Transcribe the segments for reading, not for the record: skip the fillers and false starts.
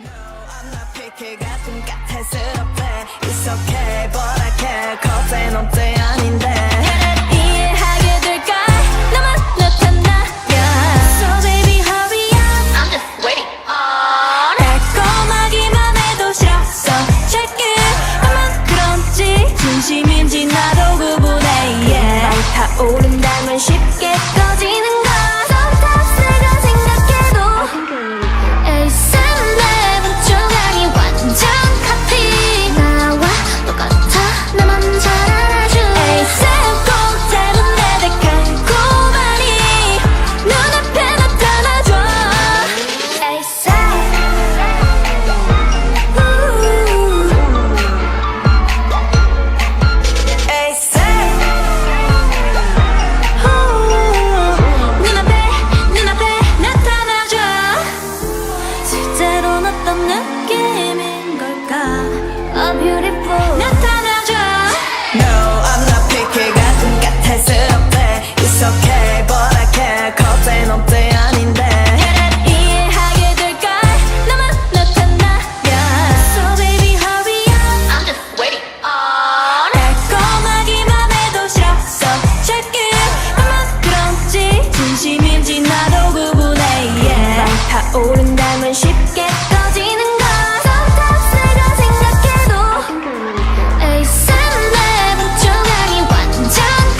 No, I'm not picky 같은 까탈스럽대. It's okay, but I care. 겁대 넌 때 아닌데. 이해하게 될까? 나만 나타나. Yeah. So baby, hurry up. I'm just waiting on. 달콤하기만 해도 싫어. So check it. 나만 그런지 진심인지 나도 구분해. Yeah. 막 타오른다면 쉽게 꺼지는 거. 오른다면 쉽게 꺼지는 거. 섭섭스가 생각해도 에이스는 내 분조각이 완전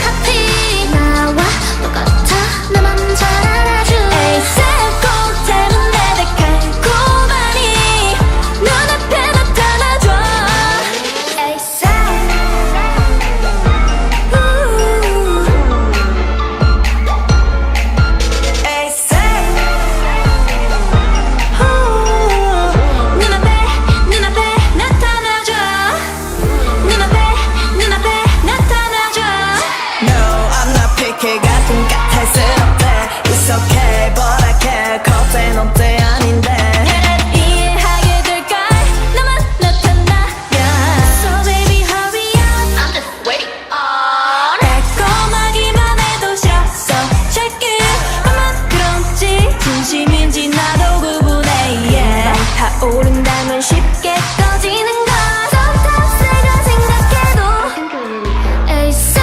카피. 나와 똑같아 나만 잘 알아줘. 에이스 꼭 닮은 내 달콤하니 눈앞에 나타나줘. 에이스 같은 까탈스럽대. It's okay, but I care. 겁대 넌 때 아닌데. 이해하게 될까? 나만 나타나. Yeah. So baby, hurry up. I'm just waiting on. 달콤하기만 해도 싫어. So check it. 나만 그런지 진심인지 나도 구분해. Yeah. 막 타오른다면 쉽게 꺼지는 거. 섭섭스가 생각해도 에이스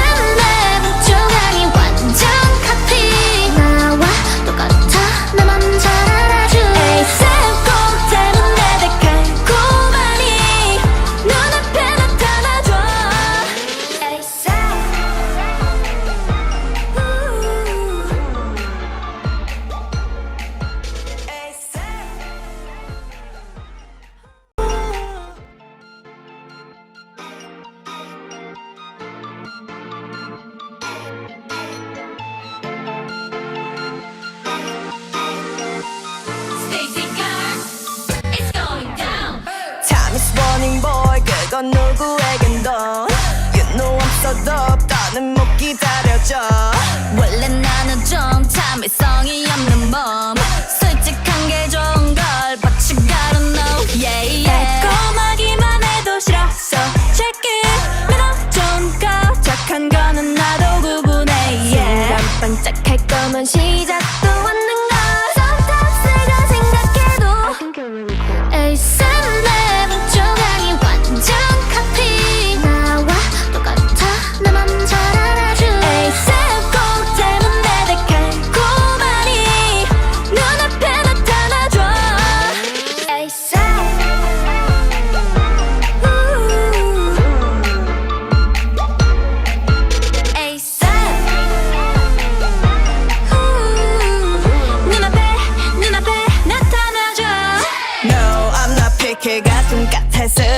boy, 그건 누구에겐도 You know I'm so dope. 더는 못 기다려줘. 원래 나는 좀 참을성이 없는 몸. 솔직한 게 좋은 걸 But you gotta know. Yeah, yeah. 달콤하기만 해도 싫어. So check it. 매너 좋은 거 착한 거는 나도 구분해. Yeah. 반짝할 거면 시작도 않는 거. 섭섭스가 생각해도 에이스 같은 까탈스